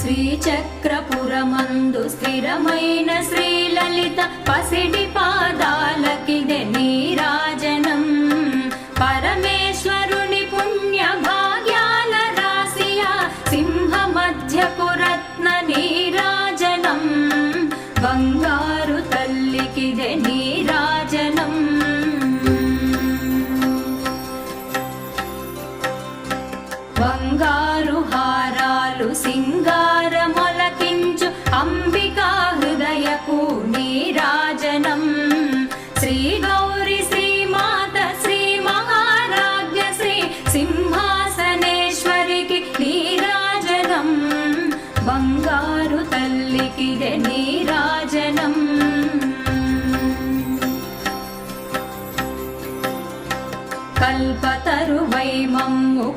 శ్రీచక్రపురమందు స్థిరమైన శ్రీలలిత పసిడి పాదాలకిదే నీరాజనం. పరమేశ్వరుని పుణ్య భాగ్యాల రాశియా సింహ మధ్యపు రత్న నీరాజనం. బంగారు తల్లికిదే నీరాజనం. బంగారు హారాలు సింగారమొలకించు అంబికా హృదయపు నీరాజనం. శ్రీ గౌరి శ్రీమాత శ్రీ మహారాజ్ఞ శ్రీ సింహాసనేశ్వరికి నీరాజనం. బంగారు తల్లికిదే నీరాజనం. కల్పతరువై మమ్ము